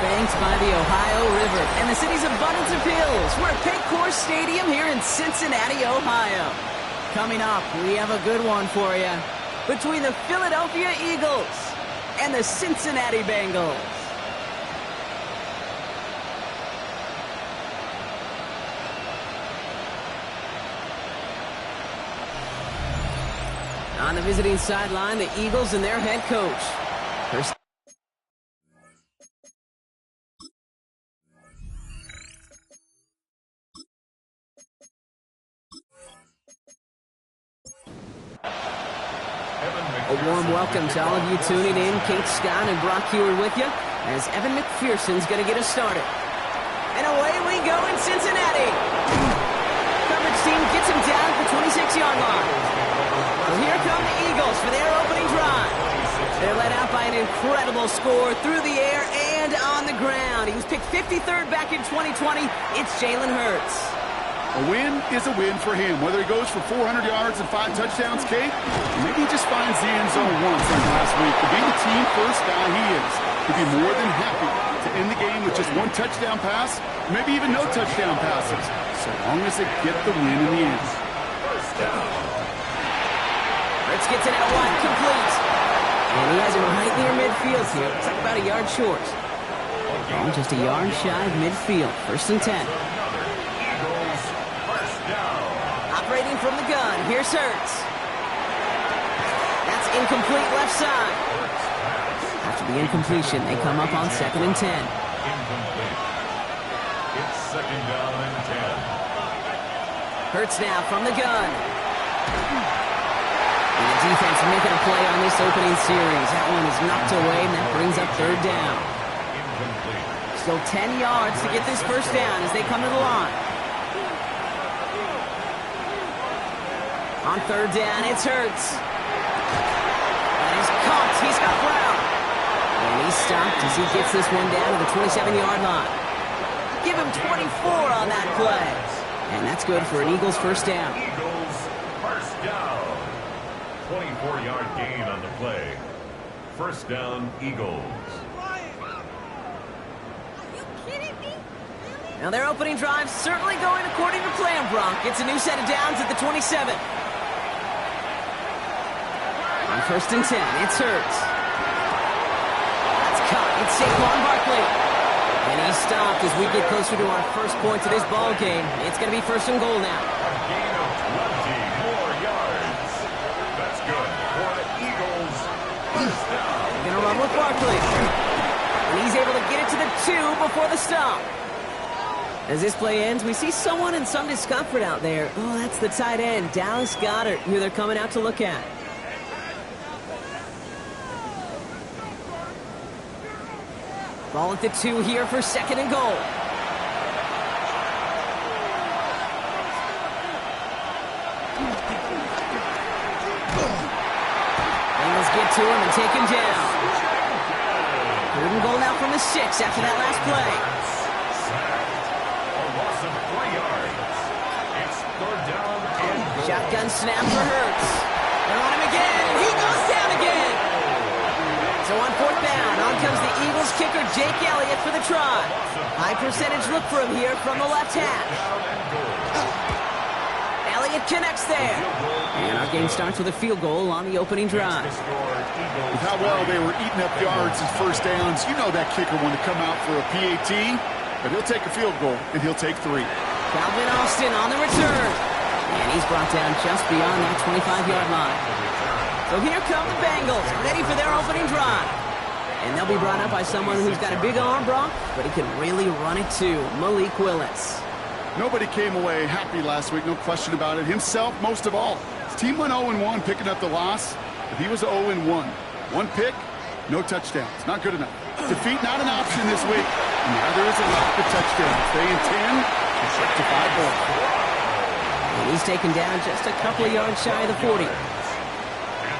Banked by the Ohio River and the city's abundance of hills. We're at Paycor Stadium here in Cincinnati, Ohio. Coming up, we have a good one for you. Between the Philadelphia Eagles and the Cincinnati Bengals. On the visiting sideline, the Eagles and their head coach. First a warm welcome to all of you tuning in. Kate Scott and Brock Hewitt with you as Evan McPherson's going to get us started. And away we go in Cincinnati. Coverage team gets him down at the 26-yard line. So here come the Eagles for their opening drive. They're led out by an incredible score through the air and on the ground. He was picked 53rd back in 2020. It's Jalen Hurts. A win is a win for him, whether he goes for 400 yards and 5 touchdowns, Kate, or maybe he just finds the end zone once like last week. To be the team first guy he is, he'd be more than happy to end the game with just 1 touchdown pass, maybe even no touchdown passes, so long as they get the win in the end. First down. Hurts gets it out wide, complete. And he has him right near midfield here. It's like about a yard short. Ball just a yard shy of midfield. First and 10. Operating from the gun, here's Hurts. That's incomplete left side. After the incompletion, they come up on 2nd and 10. Incomplete. It's 2nd down and 10. Hurts now from the gun. And the defense making a play on this opening series. That one is knocked away, and that brings up 3rd down. Incomplete. Still 10 yards to get this first down as they come to the line. On 3rd down, it's Hurts. And he's caught. He's got Brown. And he's stopped as he gets this one down to the 27-yard line. Give him 24 on that play. And that's good for an Eagles first down. Eagles first down. 24-yard gain on the play. First down, Eagles. Now their opening drive certainly going according to plan, Brock. It's a new set of downs at the 27. On 1st and 10, it's Hurts. That's caught. It's Saquon Barkley. And he's stopped as we get closer to our first point to this ball game. It's going to be 1st and goal now. A gain of 20 more yards. That's good for the Eagles. First down. They're going to run with Barkley. And he's able to get it to the 2 before the stop. As this play ends, we see someone in some discomfort out there. Oh, that's the tight end, Dallas Goedert, who they're coming out to look at. Ball at the 2 here for 2nd and goal. Bengals get to him and take him down. 3rd and goal now from the 6 after that last play. Shotgun snap for Hurts. They're on him again. He goes down again. So on 4th down, on comes the Eagles kicker, Jake Elliott, for the try. High percentage look for him here from the left hash. Elliott connects there. And our game starts with a field goal on the opening drive. With how well they were eating up yards and first downs, you know that kicker wanted to come out for a PAT, but he'll take a field goal, and he'll take 3. Calvin Austin on the return. And he's brought down just beyond that 25-yard line. So here come the Bengals, ready for their opening drive. And they'll be brought up by someone who's got a big arm, Brock, but he can really run it too, Malik Willis. Nobody came away happy last week, no question about it. Himself, most of all. His team went 0-1, picking up the loss, but he was 0-1. 1 pick, no touchdowns. Not good enough. Defeat not an option this week. And now there is a lack of touchdowns. They intend to shift to 5 balls. And he's taken down just a couple of yards shy of the 40.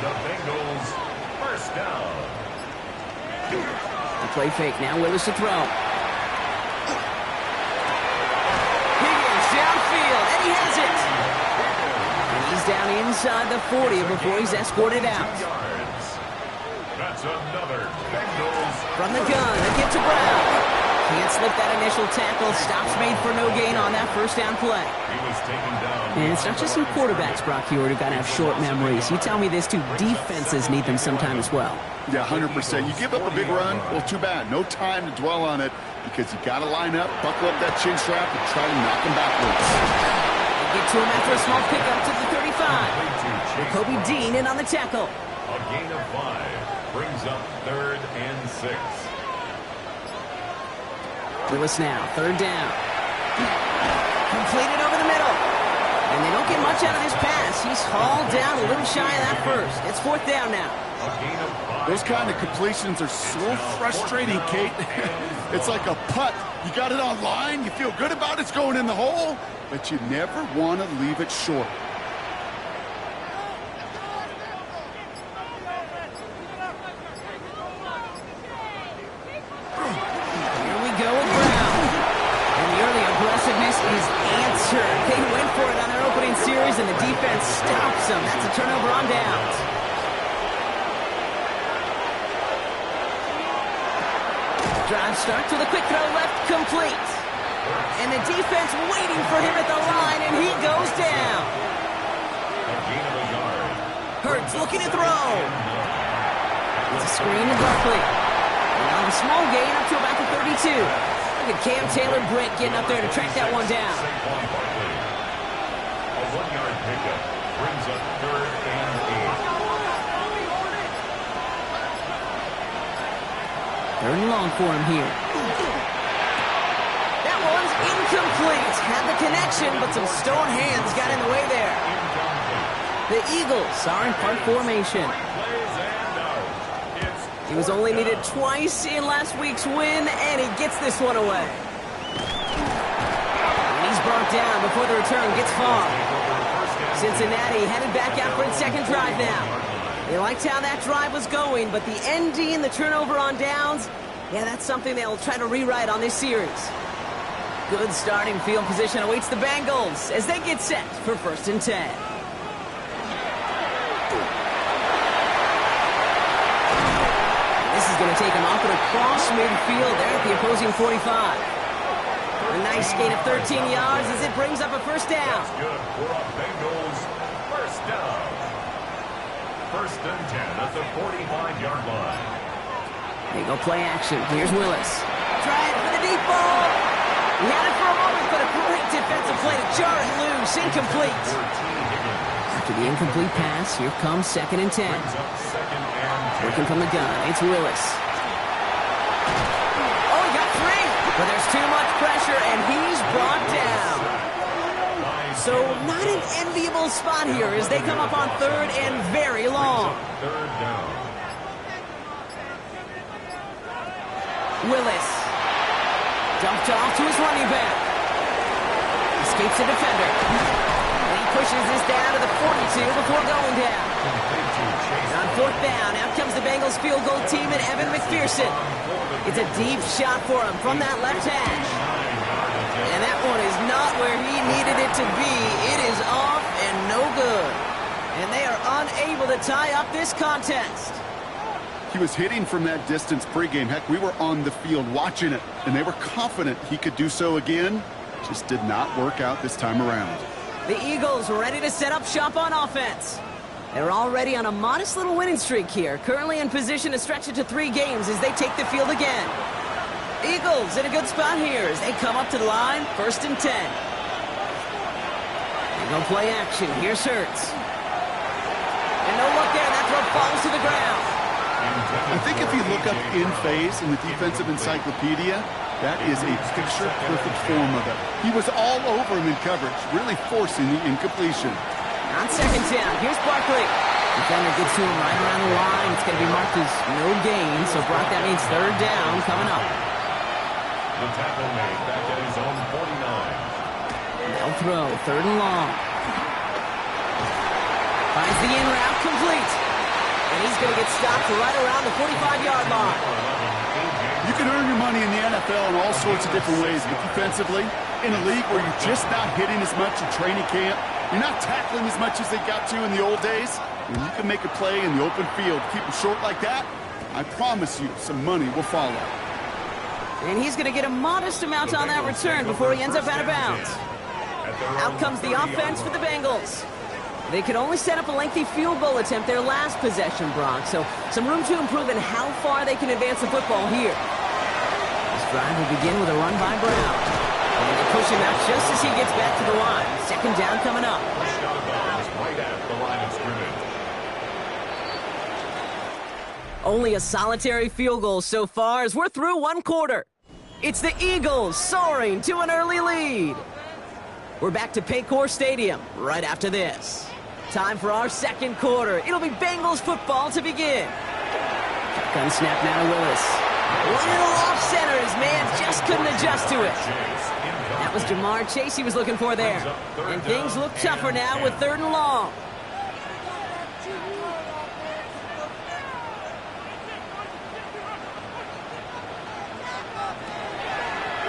The Bengals, first down. The play fake. Now Willis to throw. Higgins downfield, and he has it. And he's down inside the 40 before he's escorted out. That's another Bengals. From the gun, a get to Brown. Can't slip that initial tackle. Stops made for no gain on that first down play. He was taken down. And it's not just some quarterbacks, Brock Hewitt, who got to have short memories. You tell me this too, defenses need them sometime as well. Yeah, 100%. You give up a big run, well, too bad. No time to dwell on it because you got to line up, buckle up that chin strap, and try to knock him backwards. They get to him after a small pickup to the 35. With Kobe Dean in on the tackle. A gain of 5 brings up 3rd and 6. Willis now, 3rd down. Completed over the middle. And they don't get much out of this pass. He's hauled down a little shy of that first. It's 4th down now. Those kind of completions are so frustrating, Kate. It's like a putt. You got it on line, you feel good about it's going in the hole, but you never want to leave it short. Here we go with Brown. And the early aggressiveness is answered. They went for it on their opening series, and the defense stops them. That's a turnover on downs. Drive starts with a quick throw left, complete. And the defense waiting for him at the line, and he goes down. Hurts looking to throw. It's a screen to Barkley. And on a small gain up to about the 32. Look at Cam Taylor-Britt getting up there to track that one down. A 1-yard pickup brings up 3rd and 8. 3rd and long for him here. That one's incomplete. Had the connection, but some stone hands got in the way there. The Eagles are in part formation. He was only needed twice in last week's win, and he gets this one away. And he's brought down before the return gets far. Cincinnati headed back out for its 2nd drive now. They liked how that drive was going, but the ending and the turnover on downs, yeah, that's something they'll try to rewrite on this series. Good starting field position awaits the Bengals as they get set for 1st and 10. This is going to take him off and across midfield there at the opposing 45. A nice gain of 13 yards as it brings up a 1st down. Good for a Bengals first down. 1st and 10 at the 45-yard line. There you go, play action. Here's Willis. Trying for the deep ball. He had it for a moment, but a great defensive play to jar it loose. Incomplete. After the incomplete pass, here comes 2nd and 10. Working from the gun, it's Willis. Oh, he got 3, but there's too much pressure, and he's brought down. So not an enviable spot here as they come up on 3rd and very long. 3rd down. Willis. Dumped off to his running back. Escapes the defender. And he pushes this down to the 42 before going down. On 4th down, out comes the Bengals field goal team and Evan McPherson. It's a deep shot for him from that left hash. And that one is not where he needed it to be. It is off and no good. And they are unable to tie up this contest. He was hitting from that distance pregame. Heck, we were on the field watching it, and they were confident he could do so again. Just did not work out this time around. The Eagles ready to set up shop on offense. They're already on a modest little winning streak here, currently in position to stretch it to 3 games as they take the field again. Eagles in a good spot here as they come up to the line, 1st and 10. They go play action. Here's Hurts. And no look there. That throw falls to the ground. I think if you look up in phase in the defensive encyclopedia, that is a picture-perfect form of it. He was all over him in coverage, really forcing the incompletion. On 2nd down, here's Barkley. Defender gets to him right around the line. It's going to be marked as no gain, so Brock, that means 3rd down coming up. The tackle made back at his own 49. They'll throw, 3rd and long. Finds the in route, complete. And he's going to get stopped right around the 45-yard line. You can earn your money in the NFL in all sorts of different ways, but defensively, in a league where you're just not hitting as much in training camp, you're not tackling as much as they got to in the old days, when you can make a play in the open field, keep them short like that, I promise you some money will follow. And he's going to get a modest amount on that return before he ends up out of bounds. Out comes the offense for the Bengals. They could only set up a lengthy field goal attempt their last possession, Brock, so some room to improve in how far they can advance the football here. This drive will begin with a run by Brown. And they push him out just as he gets back to the line. Second down coming up. Right at the line of scrimmage. Only a solitary field goal so far as we're through one quarter. It's the Eagles soaring to an early lead. We're back to Paycor Stadium right after this. Time for our second quarter. It'll be Bengals football to begin. Shotgun snap now to Willis. A little off center. His man just couldn't adjust to it. That was Jamar Chase he was looking for there. And things look tougher now with 3rd and long.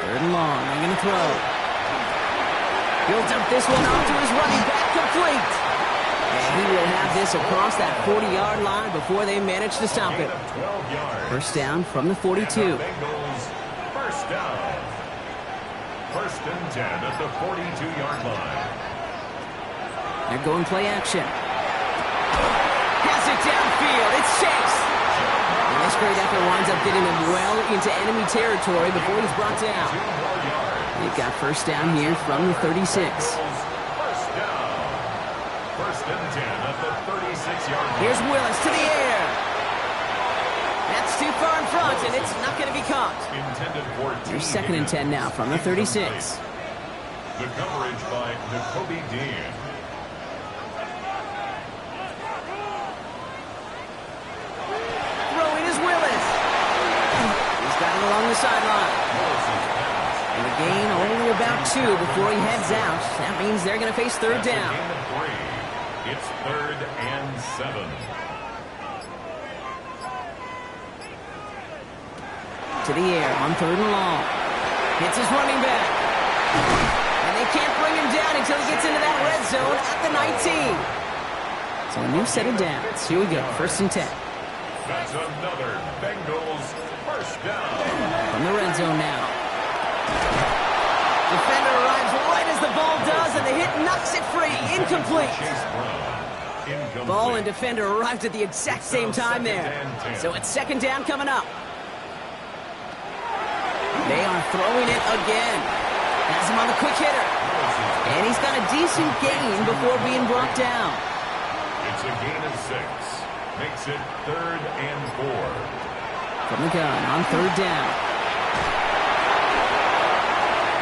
Third and long. They're going to throw. He'll dump this one off to his running back, complete. And he will have this across that 40-yard line before they manage to stop it. First down from the 42. Bengals, first down. First and 10 at the 42-yard line. They're going play action. Has it downfield. It's Chase. And this great effort winds up getting him well into enemy territory before he's brought down. They've got first down here from the 36. First down. First and 10 at the 36-yard line. Here's Willis to the air. That's too far in front, and it's not going to be caught. Intended for Here's second and 10 now from the 36. The coverage by Jacoby Dean. Throwing is Willis. He's got it along the sideline. And a gain only about 2 before he heads out. That means they're going to face third down. It's 3rd and 7. To the air on 3rd and long. Hits his running back. And they can't bring him down until he gets into that red zone at the 19. So a new set of downs. Here we go. First and 10. That's another Bengals first down. From the red zone now. Defender arrives right as the ball does, and the hit knocks it free. Incomplete. Ball and defender arrived at the exact same time there. So it's second down coming up. They are throwing it again. Has him on the quick hitter. And he's got a decent gain before being brought down. It's a gain of 6. Makes it 3rd and 4. From the gun on 3rd down.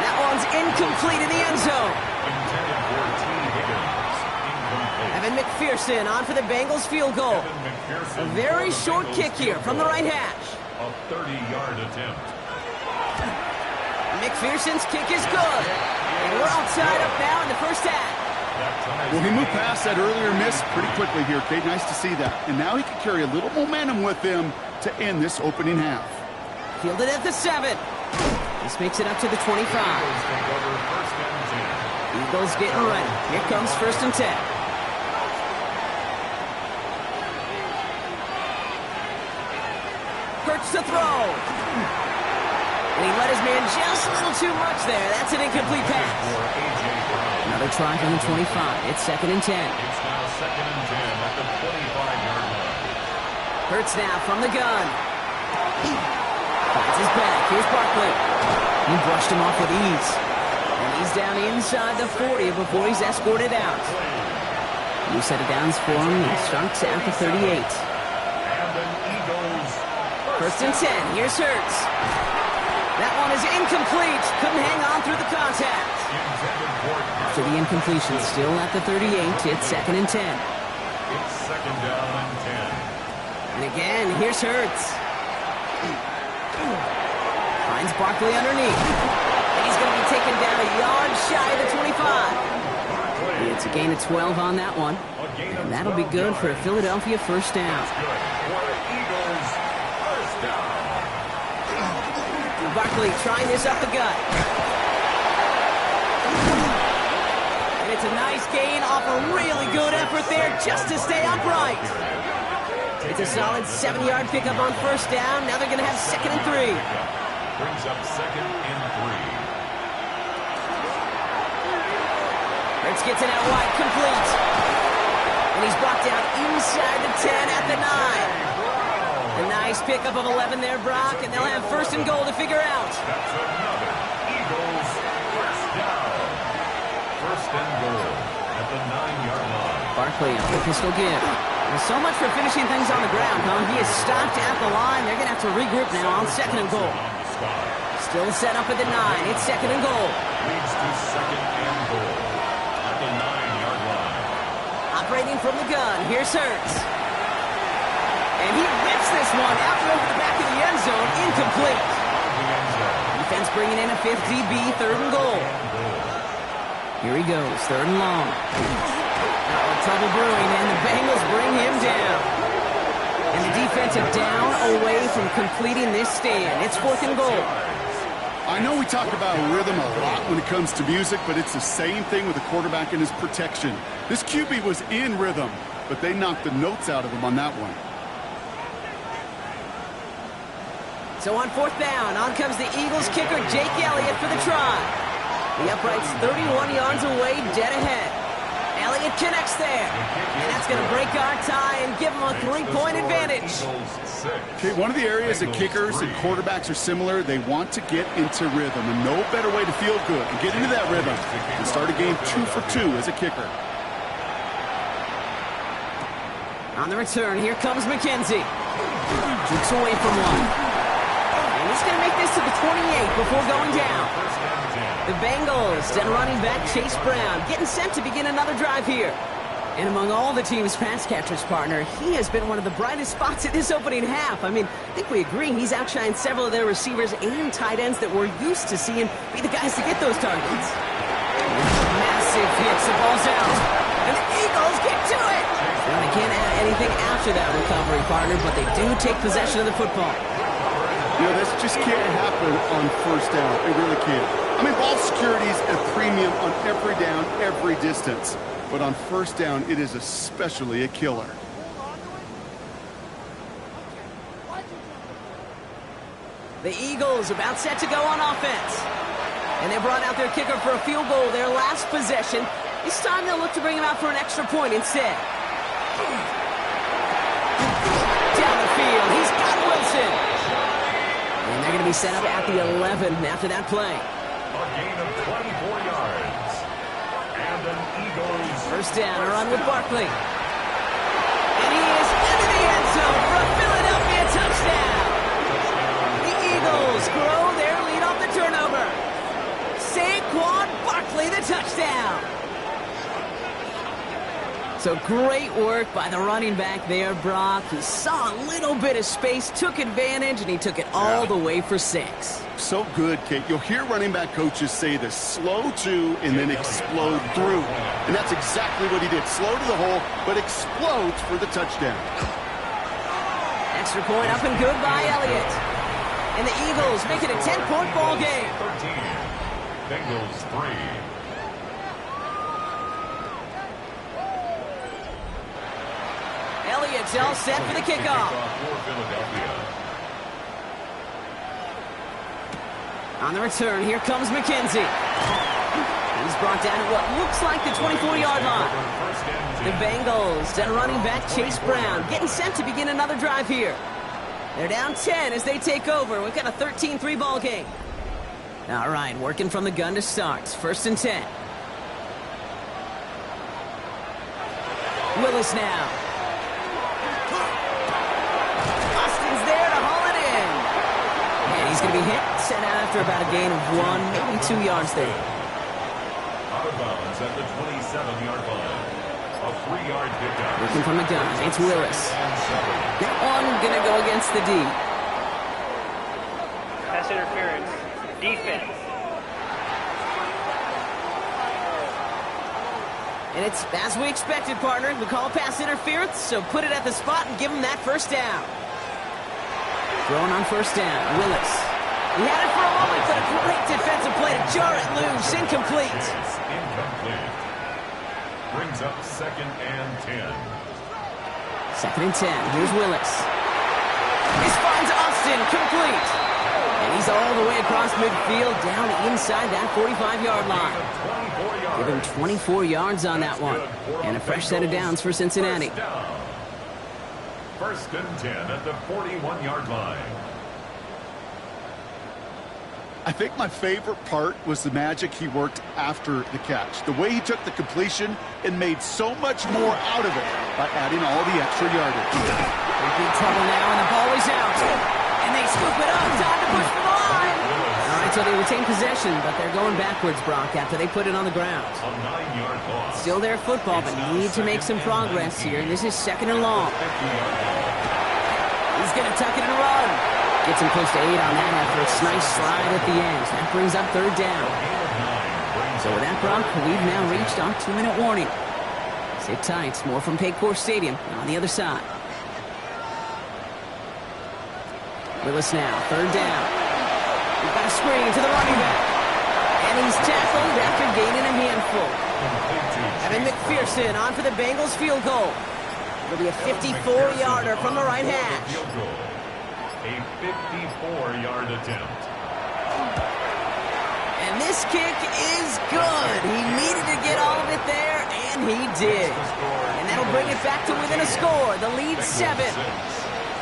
That one's incomplete in the end zone. Intended for T. Higgins. Incomplete. Evan McPherson on for the Bengals field goal. A very short kick here from the right hash. A 30-yard attempt. McPherson's kick is good. And we're all tied up now in the first half. Well, he moved past that earlier miss pretty quickly here, Kate. Nice to see that. And now he can carry a little momentum with him to end this opening half. Fielded at the 7. This makes it up to the 25. Eagles getting ready. Here comes first and 10. Hurts to throw. And he let his man just a little too much there. That's an incomplete pass. Another try from the 25. It's second and 10. It's now second and 10 at the 25-yard line. Hurts now from the gun. Finds his back. Here's Barkley. He brushed him off with ease. And he's down inside the 40 before he's escorted out. New set of downs for him. He starts at the 38. And an Eagles First and 10. Here's Hurts. That one is incomplete. Couldn't hang on through the contact. After the incompletion, still at the 38. It's second and 10. It's second down and 10. And again, here's Hurts. Finds Barkley underneath. And he's going to be taken down a yard shy of the 25. It's a gain of 12 on that one. And that'll be good for a Philadelphia first down. Barkley trying this up the gut. And it's a nice gain off a really good effort there just to stay upright. It's a solid 7-yard pickup on first down. Now they're going to have 2nd and 3. Brings up 2nd and 3. Hurts gets it out wide, complete. And he's brought down inside the 10 at the 9. A nice pickup of 11 there, Brock, and they'll have 1st and goal to figure out. That's another Eagles first down. 1st and goal at the 9-yard line. Barkley on the pistol give. There's so much for finishing things on the ground, huh? He is stopped at the line. They're going to have to regroup now on 2nd and goal. Still set up at the 9. It's 2nd and goal. Leads to 2nd and goal at the 9-yard line. Operating from the gun. Here's Hurts. And he rips this one out over the back of the end zone. Incomplete. Defense bringing in a 5th DB, 3rd and goal. Here he goes, 3rd and long. Trouble brewing, and the Bengals bring him down. And the defensive down away from completing this stand. It's 4th and goal. I know we talk about rhythm a lot when it comes to music, but it's the same thing with the quarterback and his protection. This QB was in rhythm, but they knocked the notes out of him on that one. So on 4th down, on comes the Eagles kicker, Jake Elliott, for the try. The upright's 31 yards away, dead ahead. Elliott connects there, and that's going to break our tie and give him a 3-point advantage. Okay, one of the areas that kickers and quarterbacks are similar, they want to get into rhythm, and no better way to feel good and get into that rhythm than start a game 2 for 2 as a kicker. On the return, here comes McKenzie. Kicks away from one. And he's going to make this to the 28 before going down. The Bengals and running back Chase Brown getting sent to begin another drive here. And among all the team's pass catchers, partner, he has been one of the brightest spots in this opening half. I mean, I think we agree he's outshined several of their receivers and tight ends that we're used to seeing be the guys to get those targets. Massive hits, the ball's out. And the Eagles get to it. Now, they can't add anything after that recovery, partner, but they do take possession of the football. You know, this just can't happen on first down. It really can't. I mean, ball security is a premium on every down, every distance. But on first down, it is especially a killer. The Eagles about set to go on offense. And they brought out their kicker for a field goal their last possession. This time they'll look to bring him out for an extra point instead. Down the field, he's got Wilson. And they're going to be set up at the 11 after that play. A gain of 24 yards. And an Eagles First down, a run with Barkley. And he is into the end zone for a Philadelphia touchdown. The Eagles grow their lead off the turnover. Saquon Barkley, the touchdown. So great work by the running back there, Brock. He saw a little bit of space, took advantage, and he took it all the way for 6. So good, Kate. You'll hear running back coaches say this: slow to and then explode through. And that's exactly what he did. Slow to the hole, but explodes for the touchdown. Extra point up and good by Elliott. And the Eagles make it a 10-point ball game. 13. Bengals 3. Elliott's all set for the kickoff. On the return, here comes McKenzie. He's brought down at what looks like the 24-yard line. The Bengals and running back Chase Brown getting sent to begin another drive here. They're down 10 as they take over. We've got a 13-3 ball game. All right, working from the gun to start. 1st and 10. Willis now. Austin's there to haul it in. And he's going to be hit, set out after about a gain of 1, maybe 2 yards there. Out of bounds at the 27-yard line. A 3-yard pickup. Looking from the gun, it's Willis. That one going to go against the D. Pass interference. Defense. And it's as we expected, partner. We call pass interference, so put it at the spot and give him that first down. Throwing on first down, Willis. He had it for a moment, but a great defensive play to jar it loose. Incomplete. It's incomplete. Brings up 2nd and 10. 2nd and 10. Here's Willis. This finds Austin, complete. And he's all the way across midfield, down inside that 45-yard line. Give him 24 yards on that one. And a fresh set of downs for Cincinnati. 1st and 10 at the 41-yard line. I think my favorite part was the magic he worked after the catch. The way he took the completion and made so much more out of it by adding all the extra yardage. They're in trouble now, and the ball is out. And they scoop it up. Time to push for the line. All right, so they retain possession, but they're going backwards, Brock, after they put it on the ground. A 9-yard loss. Still their football, but need to make some progress here. This is 2nd and long. He's going to tuck it and run. Gets him close to 8 on that effort. Nice slide at the end. That brings up 3rd down. So with that, Brock, we've now reached our 2-minute warning. Sit tight. More from Paycor Stadium on the other side. Willis now, 3rd down. We've got a screen to the running back. And he's tackled after gaining a handful. Evan McPherson on for the Bengals field goal. It'll be a 54-yarder from the right hash. A 54-yard attempt. And this kick is good. He needed to get all of it there, and he did. And that'll bring it back to within a score. The lead 7.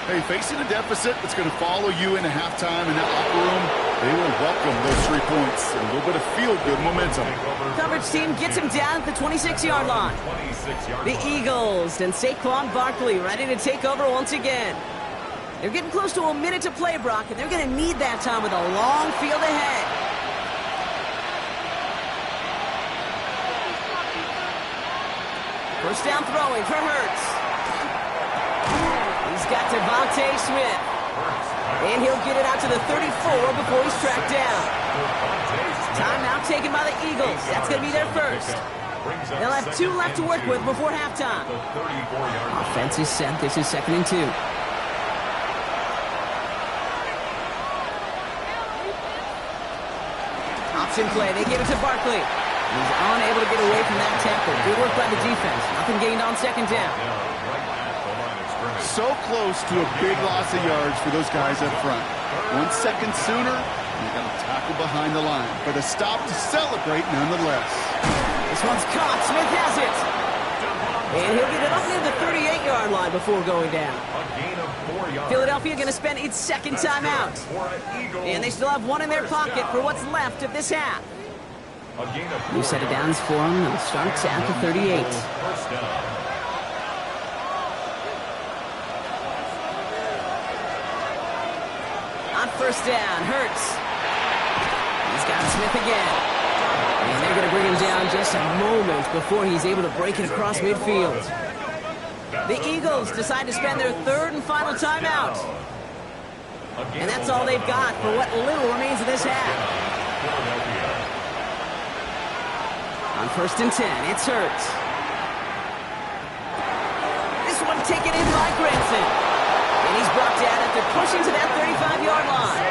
Hey, facing a deficit that's going to follow you into halftime in that locker room, they will welcome those 3 points and a little bit of feel-good momentum. Coverage team gets him down at the 26-yard line. The Eagles and Saquon Barkley ready to take over once again. They're getting close to a minute to play, Brock, and they're going to need that time with a long field ahead. First down throwing for Hurts. He's got Devontae Smith. And he'll get it out to the 34 before he's tracked down. Timeout taken by the Eagles. That's going to be their first. They'll have 2 left to work with before halftime. Offense is set. This is 2nd and 2. Option play. They give it to Barkley. He's unable to get away from that tackle. Good work by the defense. Nothing gained on 2nd down. So close to a big loss of yards for those guys up front. 1 second sooner, and they got a tackle behind the line. But a stop to celebrate nonetheless. This one's caught. Smith has it. And he'll get it up near the 38-yard line before going down. Philadelphia going to spend its 2nd timeout. And they still have 1 in their pocket for what's left of this half. New set of downs for them. It starts at the 38. On first down, Hurts. He's got Smith again. And they're going to bring him down just a moment before he's able to break it across midfield. The Eagles decide to spend their 3rd and final timeout. And that's all they've got for what little remains of this half. On 1st and 10, it's Hurts. This one taken in by Granson. And he's brought down after pushing to that 35-yard line.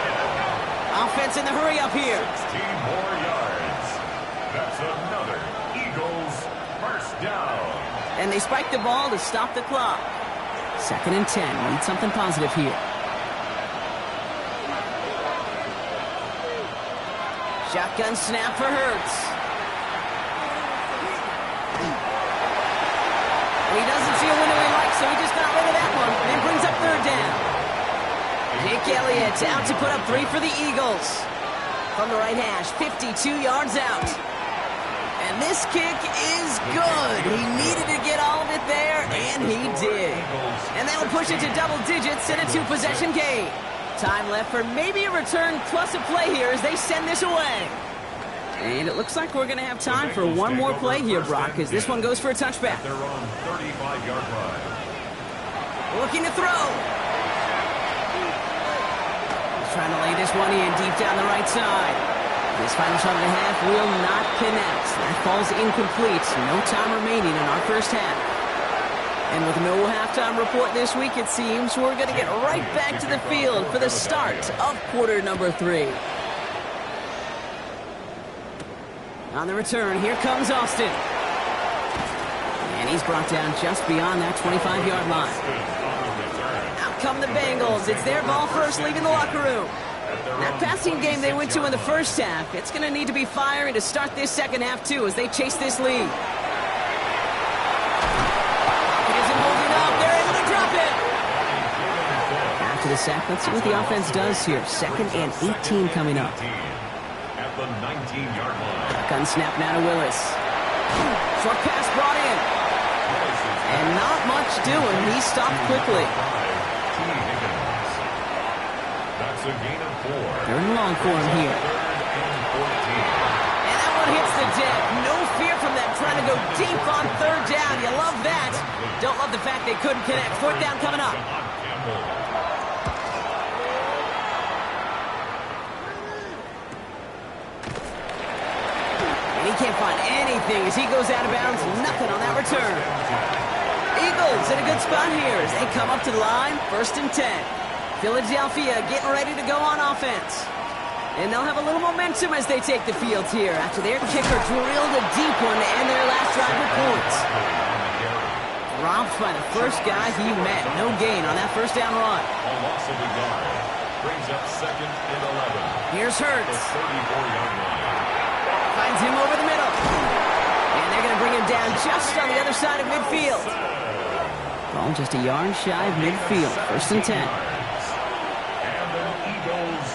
Offense in the hurry up here. 16 more yards. That's another Eagles first down. And they spike the ball to stop the clock. 2nd and 10. Need something positive here. Shotgun snap for Hurts. He doesn't see a window he likes, so he just got rid of that one. And brings up 3rd down. Jake Elliott out to put up 3 for the Eagles. From the right hash, 52 yards out. And this kick is good. He needed to get all of it there, and he did. And that'll push it to double digits in a 2-possession game. Time left for maybe a return plus a play here as they send this away. And it looks like we're going to have time for one more play here, Brock, because this one goes for a touchback. They're on 35-yard line. Looking to throw. He's trying to lay this one in deep down the right side. This final shot of the half will not connect. That falls incomplete. No time remaining in our first half. And with no halftime report this week, it seems we're going to get right back to the field for the start of quarter number 3. On the return, here comes Austin. And he's brought down just beyond that 25-yard line. Out come the Bengals. It's their ball first, leaving the locker room. That passing game they went to in the first half, it's going to need to be firing to start this second half, too, as they chase this lead. After the sack, let's see what the offense does here. 2nd and 18 coming up. At the 19-yard line. Gun snap now to Willis. Short pass brought in. And not much doing. He stopped quickly. That's a gain of 4. 3rd and long for him here. 3rd and 14. And that one hits the deck. No fear from them trying to go deep on 3rd down. You love that. Don't love the fact they couldn't connect. 4th down coming up. He can't find anything as he goes out of bounds. Nothing on that return. Eagles in a good spot here as they come up to the line. 1st and 10. Philadelphia getting ready to go on offense. And they'll have a little momentum as they take the field here after their kicker drilled a deep one to end their last drive with points. Dropped by the first guy he met. No gain on that 1st down run. A loss of a yard. Brings up 2nd and 11. Here's Hurts. The 34-yard line. Finds him over the middle. And they're going to bring him down just on the other side of midfield. Ball just a yard shy of midfield. 1st and 10. And the Eagles.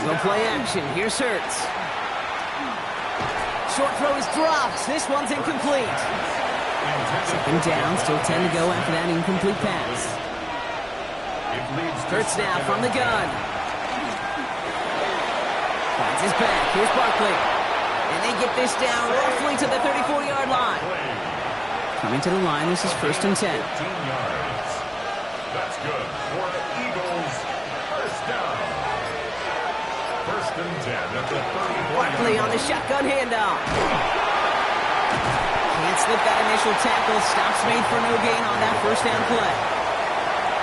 Go play action. Here's Hurts. Short throw is dropped. This one's incomplete. 2nd down. Still 10 to go after that incomplete pass. Hurts now from the gun. Finds his back. Here's Barkley. And they get this down roughly to the 34-yard line. Coming to the line, this is 1st and 10. 15 yards. That's good for the Eagles. 1st down. 1st and 10 at the 34. Barkley on the shotgun handoff. Can't slip that initial tackle. Stops made for no gain on that 1st down play.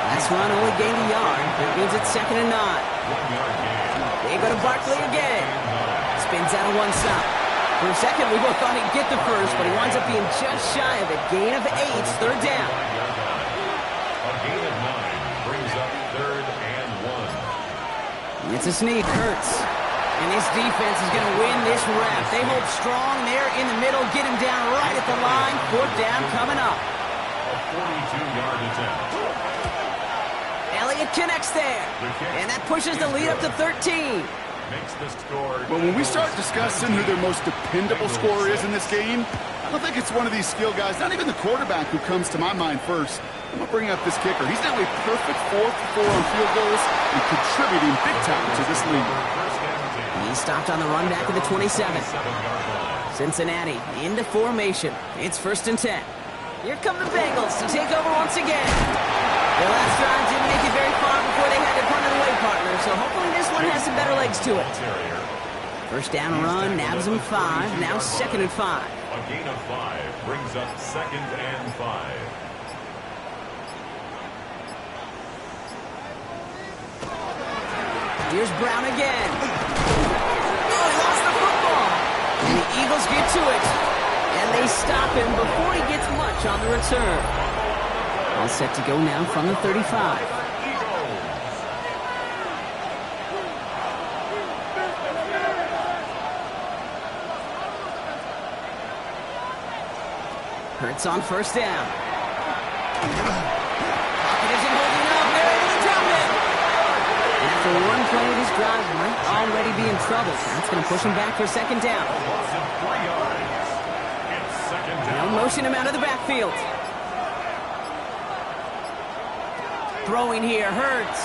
Last run only gained a yard. That means it's 2nd and 9. 1-yard gain. They go to Barkley again. Spins out of one stop. For a second, we both thought he'd get the first, but he winds up being just shy of it. Gain of 8, 3rd down. A gain of 9 brings up 3rd and 1. It's a sneak. Hurts. And this defense is going to win this rep. They hold strong there in the middle. Get him down right at the line. 4th down coming up. A 42-yard attempt. Elliott connects there. And that pushes the lead up to 13. Makes the score. But when we start discussing who their most dependable scorer is in this game, I don't think it's one of these skill guys, not even the quarterback, who comes to my mind first. I'm going to bring up this kicker. He's now a perfect 4 for 4 on field goals and contributing big time to this league. He's stopped on the run back of the 27. Cincinnati into formation. It's 1st and 10. Here come the Bengals to take over once again. Their last drive didn't make it very far before they had to punt it away, partner, so hopefully this one has some better legs to it. 1st down run, nabs him 5, now 2nd and 5. A gain of 5 brings up 2nd and 5. Here's Brown again. Oh, he lost the football. And the Eagles get to it. And they stop him before he gets much on the return. All set to go now from the 35. Hurts on 1st down. Pocket isn't holding up. They're able to drop it. And after one play of this drive might already be in trouble. That's going to push him back for 2nd down. Loss of 3 yards. It's 2nd down. They'll motion him out of the backfield. Throwing here, Hurts.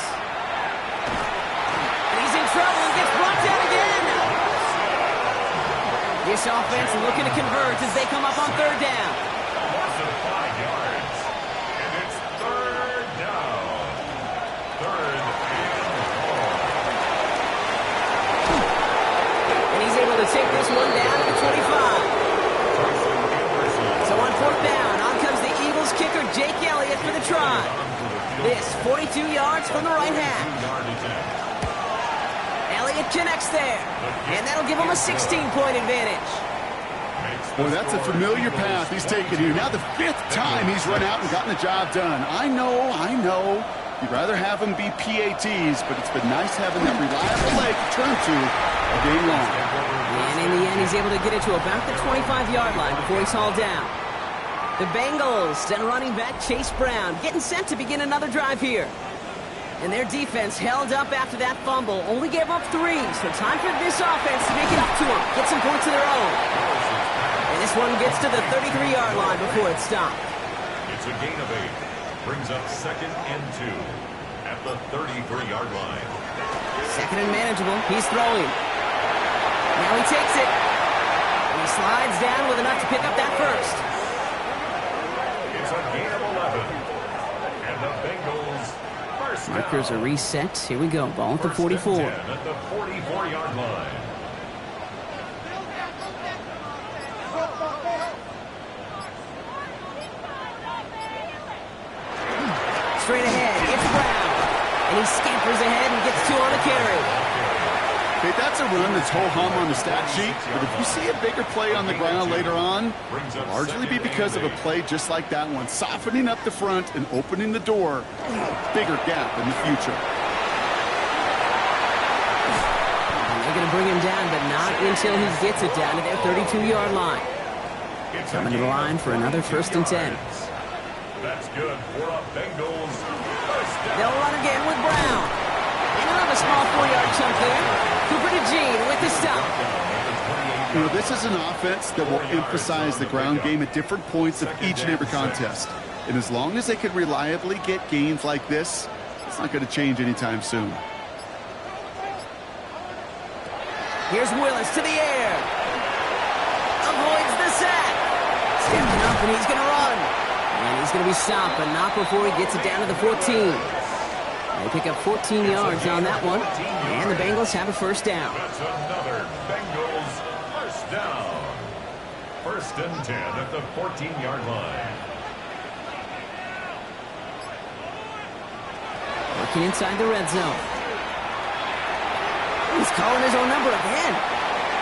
He's in trouble and gets brought down again. This offense looking to convert as they come up on 3rd down. Loss of 5 yards. And it's 3rd down. 3rd and 4. And he's 42 yards from the right half. Elliott connects there, and that'll give him a 16-point advantage. Boy, that's a familiar path he's taken here. Now the 5th time he's run out and gotten the job done. I know. You'd rather have them be PATs, but it's been nice having that reliable leg to turn to all game long. And in the end, he's able to get it to about the 25-yard line before he's hauled down. The Bengals and running back Chase Brown getting set to begin another drive here. And their defense held up after that fumble, only gave up 3. So time for this offense to make it up to them, get some points of their own. And this one gets to the 33-yard line before it's stopped. It's a gain of 8. Brings up 2nd and 2 at the 33-yard line. 2nd and manageable. He's throwing. Now he takes it. And he slides down with enough to pick up that first. It's a gain of 11. And the Bengals first down. Markers are reset. Here we go. Ball at the 44. At the 44-yard line. Straight ahead, it's Brown. And he scampers ahead and gets 2 on the carry. Okay, that's a run that's ho-hum on the stat sheet, but if you see a bigger play on the ground later on, it'll largely be because of a play just like that one, softening up the front and opening the door, bigger gap in the future. And they're going to bring him down, but not until he gets it down to their 32-yard line. Coming to the line for another 1st and 10. That's good for a Bengals first down. They'll run again with Brown. Another small 4-yard chunk there. Cooper to Gene with the stop. You know, this is an offense that will emphasize the ground game at different points of each and every contest. And as long as they can reliably get gains like this, it's not going to change anytime soon. Here's Willis to the air. Avoids the sack. Stepping up, and he's going to run. And he's going to be stopped, but not before he gets it down to the 14. They pick up 14 yards on that one, and the Bengals have a first down. That's another Bengals first down. 1st and 10 at the 14-yard line. Working inside the red zone. He's calling his own number again.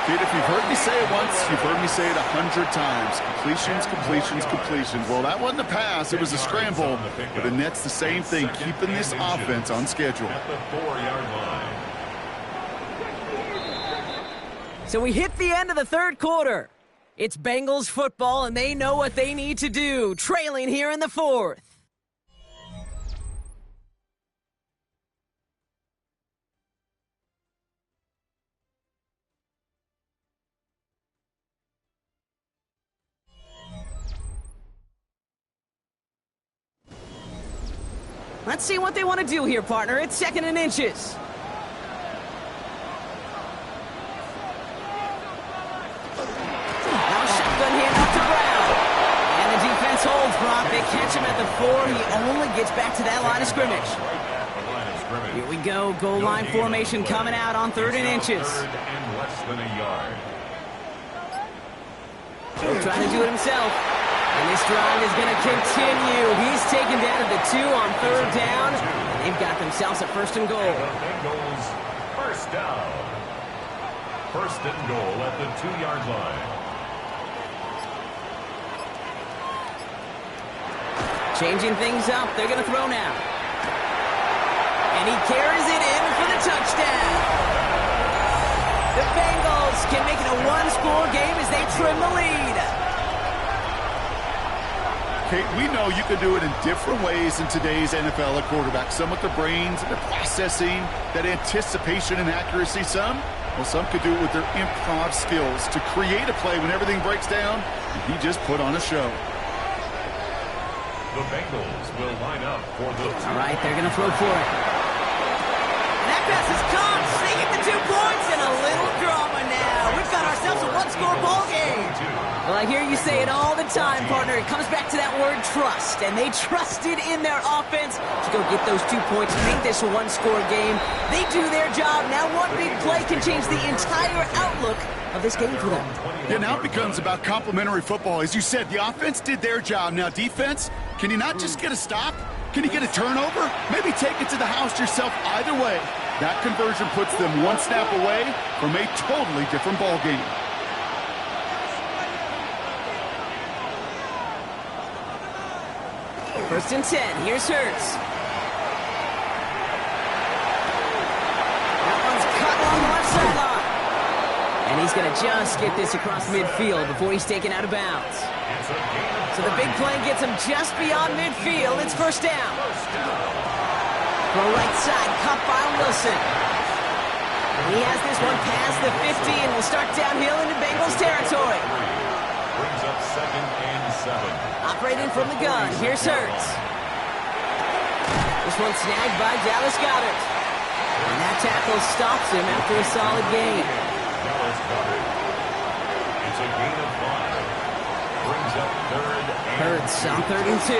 Kid, if you've heard me say it once, you've heard me say it 100 times. Completions. Well, that wasn't a pass. It was a scramble. But the Nets the same thing, keeping this offense on schedule. At the 4-yard line. So we hit the end of the 3rd quarter. It's Bengals football, and they know what they need to do, trailing here in the 4th. Let's see what they want to do here, partner. It's 2nd and inches. Now a shotgun handoff to Brown. And the defense holds Brock. They catch him at the 4. He only gets back to that line of scrimmage. Here we go. Goal line formation coming out on 3rd and inches. Third and less than a yard. He'll try to do it himself. And this drive is going to continue. He's taken down at the 2 on 3rd down. And they've got themselves a 1st and goal. The Bengals first down. 1st and goal at the 2-yard line. Changing things up. They're going to throw now. And he carries it in for the touchdown. The Bengals can make it a 1-score game as they trim the lead. Okay, we know you can do it in different ways in today's NFL at quarterback. Some with their brains and their processing, that anticipation and accuracy. Some could do it with their improv skills to create a play when everything breaks down. And he just put on a show. The Bengals will line up for the... All right, they're going to throw for it. And that pass is caught. They get the 2 points and a little drama now. We've got ourselves a 1-score ball game. Well, I hear you say it all the time, partner. It comes back to that word trust. And they trusted in their offense to go get those 2 points, make this a 1-score game. They do their job. Now one big play can change the entire outlook of this game for them. Yeah, now it becomes about complementary football. As you said, the offense did their job. Now defense, can you not just get a stop? Can he get a turnover? Maybe take it to the house yourself either way. That conversion puts them one snap away from a totally different ball game. First and 10. Here's Hurts. That one's cut along the left sideline. And he's going to just get this across midfield before he's taken out of bounds. So the big play gets him just beyond midfield. It's first down. From right side, caught by Wilson. He has this one past the 50 and will start downhill into Bengals territory. Brings up 2nd and 7. Operating from the gun, here's Hurts. This one snagged by Dallas Goedert. And that tackle stops him after a solid gain. Dallas Goedert. It's a gain of 5. Brings up 3rd and Hurts on 3rd and 2.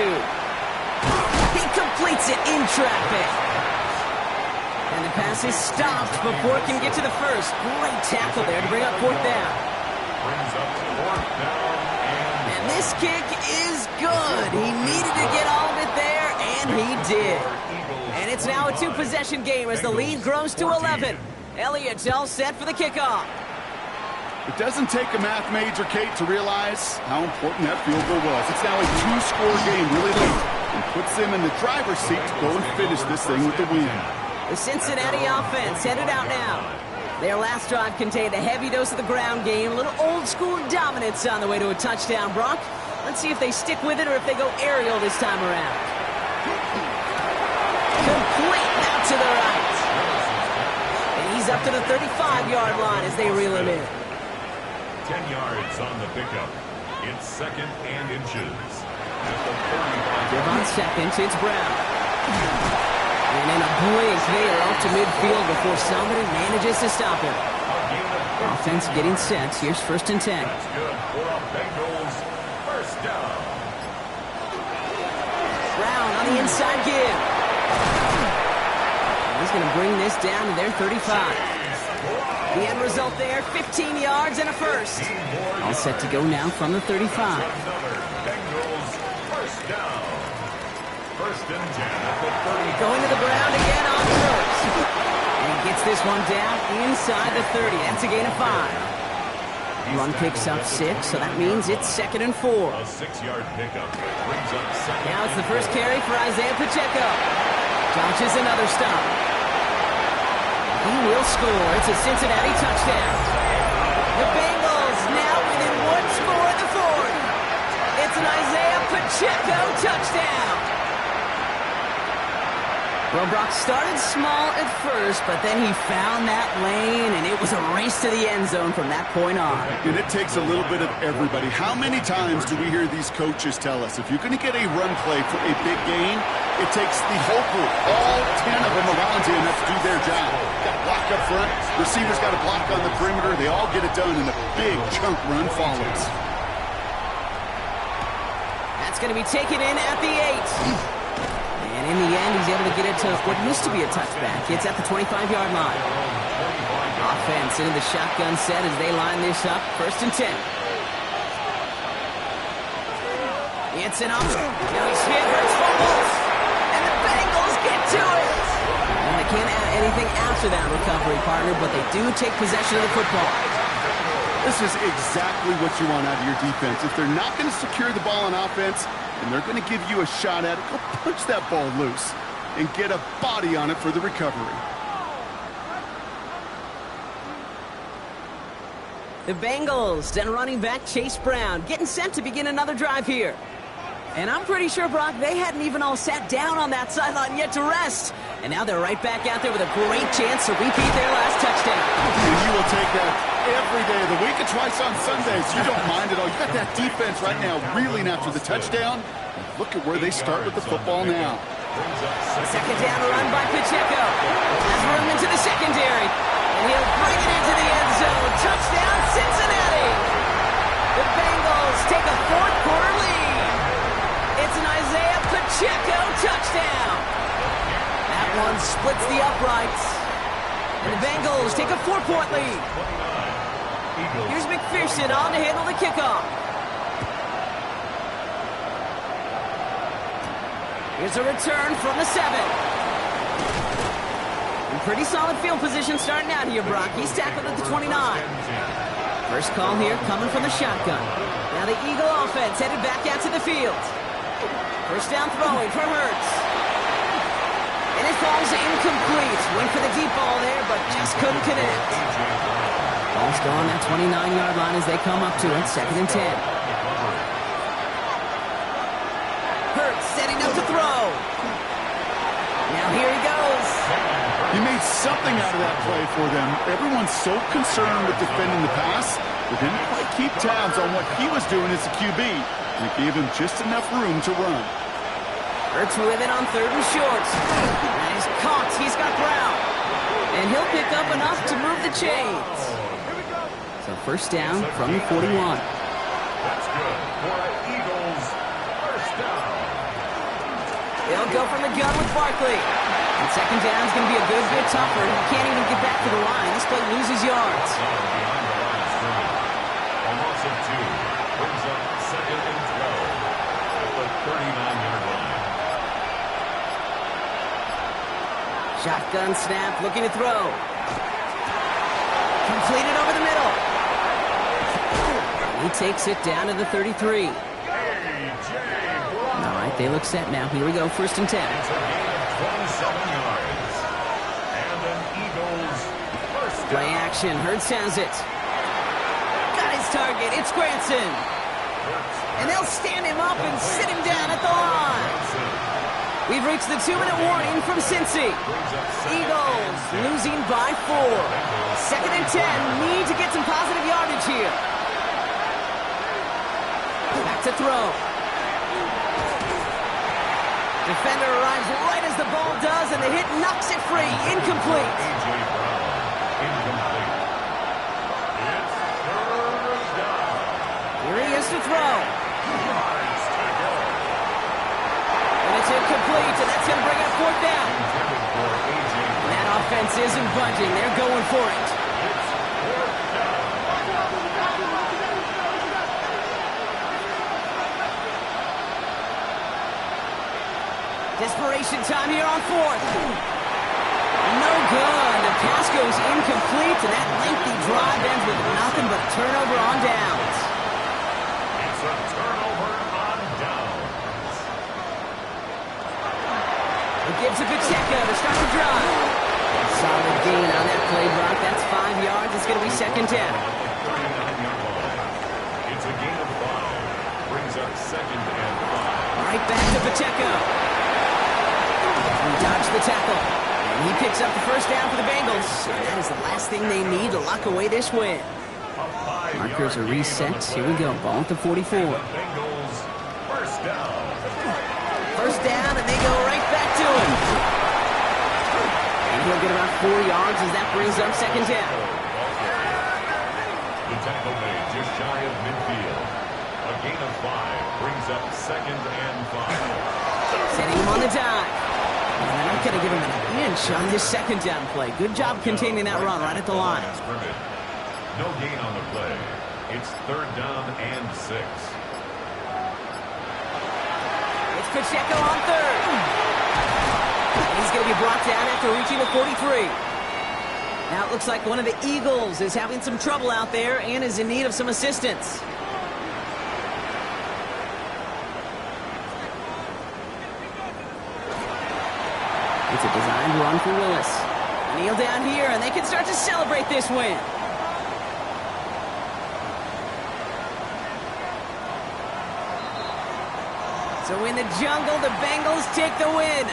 He completes it in traffic. And the pass is stopped before it can get to the first. Great tackle there to bring up 4th down. brings up 4th down And this kick is good. He needed to get all of it there, and he did. And it's now a 2-possession game as the lead grows to 11. Elliott's all set for the kickoff. It doesn't take a math major, Kate, to realize how important that field goal was. It's now a 2-score game really late and puts them in the driver's seat to go and finish this thing with the win. The Cincinnati offense headed out now. Their last drive contained a heavy dose of the ground game, a little old-school dominance on the way to a touchdown, Brock. Let's see if they stick with it or if they go aerial this time around. Complete out to the right. And he's up to the 35-yard line as they reel him in. 10 yards on the pickup. It's 2nd and inches. At the 35. Give on second, it's Brown. And in a blink, they are up to midfield before somebody manages to stop him. Offense getting set. Here's 1st and 10. That's good for a Bengals first down. Brown on the inside give. He's going to bring this down to their 35. The end result there, 15 yards and a first. All set to go now from the 35. Another Bengals first down. 1st and 10 at the 30. Going to the ground again on Hurts. And he gets this one down inside the 30. That's a gain of 5. Run picks up 6, so that means it's 2nd and 4. A 6-yard pickup brings up 2nd. Now it's the first carry for Isaiah Pacheco. Launches another stop. He will score. It's a Cincinnati touchdown. The Bengals now within 1 score in the 4th. It's an Isaiah Pacheco touchdown. Well, Brock started small at first, but then he found that lane, and it was a race to the end zone from that point on. And it takes a little bit of everybody. How many times do we hear these coaches tell us, if you're going to get a run play for a big gain, it takes the whole group, all 10 of them around you, and that's do their job. Got to block up front, receivers got to block on the perimeter, they all get it done, and a big chunk run follows. That's going to be taken in at the 8. And in the end, he's able to get it to what used to be a touchback. It's at the 25-yard line. Offense into the shotgun set as they line this up. 1st and 10. It's an option. Now he's hit. Hurts fumbles. And the Bengals get to it. And they can't add anything after that recovery, partner, but they do take possession of the football. This is exactly what you want out of your defense. If they're not going to secure the ball on offense, and they're going to give you a shot at it, go punch that ball loose and get a body on it for the recovery. The Bengals and running back Chase Brown getting set to begin another drive here. And I'm pretty sure, Brock, they hadn't even all sat down on that sideline yet to rest. And now they're right back out there with a great chance to repeat their last touchdown. And you will take that every day of the week and twice on Sundays. You don't mind at all. You got that defense right now reeling after the touchdown. Look at where they start with the football now. 2nd down run by Pacheco. Has room into the secondary. And he'll bring it into the end zone. Touchdown, Cincinnati. The Bengals take a 4th-quarter lead. It's an Isaiah Pacheco touchdown. That one splits the uprights. And the Bengals take a 4-point lead. Here's McPherson on to handle the kickoff. Here's a return from the 7. In pretty solid field position starting out here, Brock. He's tackled at the 29. First call here coming from the shotgun. Now the Eagle offense headed back out to the field. First down throwing for Hurts. And it falls incomplete. Went for the deep ball there, but just couldn't connect. Ball still on that 29-yard line as they come up to it. 2nd and 10. Hurts setting up to throw. Now here he goes. He made something out of that play for them. Everyone's so concerned with defending the pass, but didn't quite keep tabs on what he was doing as a QB. And it gave him just enough room to run. Hurts with it on 3rd and short. And he's caught. He's got Brown. And he'll pick up enough to move the chains. So first down from the 41. That's good for the Eagles. First down. They'll go from the gun with Barkley. And 2nd down is going to be a good bit tougher. He can't even get back to the line. This play loses yards. Behind the line of scrimmage. A loss of 2 brings up 2nd and 12 at the 39-yard line. Shotgun snap, looking to throw. Completed over the middle. He takes it down to the 33. All right, they look set now. Here we go, 1st and 10. It's a gain of 27 yards. And an Eagles first down. Play action, Hurts has it. Got his target, it's Granson. And they'll stand him up and sit him down at the line. We've reached the 2-minute warning from Cincy. Eagles losing by 4. 2nd and 10. Need to get some positive yardage here. Back to throw. Defender arrives right as the ball does, and the hit knocks it free. Incomplete. A.J. Brown. Incomplete. It's 3rd down. Here he is to throw. And it's incomplete, and that's going to bring up 4th down. And that offense isn't budging. They're going for it. Desperation time here on 4th. No good. The pass goes incomplete, and that lengthy drive ends with nothing but a turnover on downs. It's a turnover on downs. It gives a good check to start the drive. Solid gain on that play, Brock. That's 5 yards. It's going to be 2nd down. 39-yard line. It's a gain of 5. Brings up 2nd and 5. Right back to Pacheco. He dodged the tackle. And he picks up the first down for the Bengals. And that is the last thing they need to lock away this win. Markers are reset. Here we go. Ball at the 44. Bengals first down. First down, and they go right back to him. And he'll get about 4 yards as that brings up 2nd down. The tackle made just shy of midfield. A gain of 5 brings up 2nd and 5. Setting him on the dive. And they're not going to give him an inch on this 2nd down play. Good job containing that run right at the line. No gain on the play. It's 3rd down and 6. It's Pacheco on 3rd. He's going to be brought down after reaching the 43. Now it looks like one of the Eagles is having some trouble out there and is in need of some assistance. It's a designed run for Willis. Kneel down here, and they can start to celebrate this win. So in the jungle, the Bengals take the win.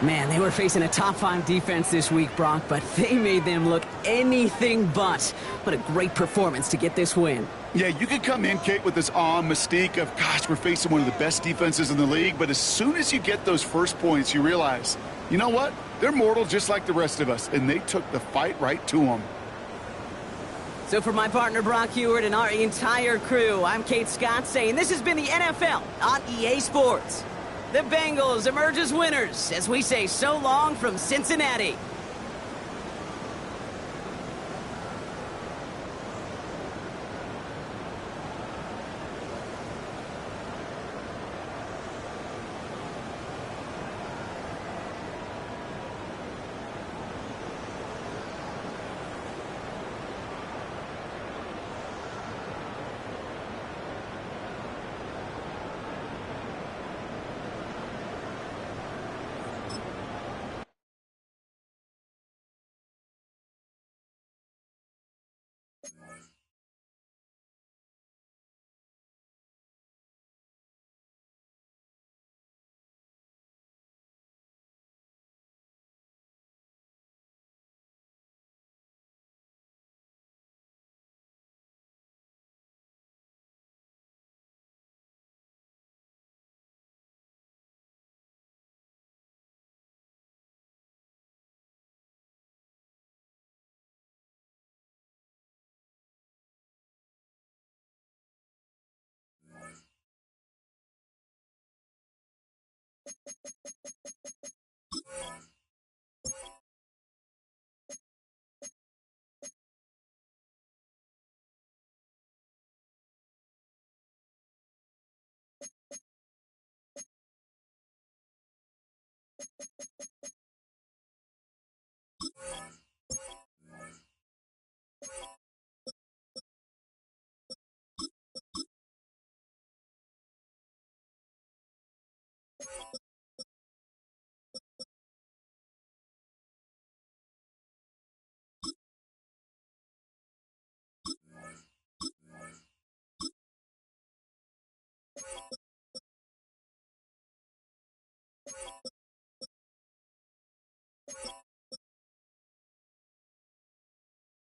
Man, they were facing a top 5 defense this week, Brock, but they made them look anything but. What a great performance to get this win. Yeah, you could come in, Kate, with this awe and mystique of, gosh, we're facing one of the best defenses in the league, but as soon as you get those first points, you realize, you know what? They're mortal just like the rest of us, and they took the fight right to them. So for my partner, Brock Heward, and our entire crew, I'm Kate Scott saying this has been the NFL on EA Sports. The Bengals emerge as winners as we say so long from Cincinnati.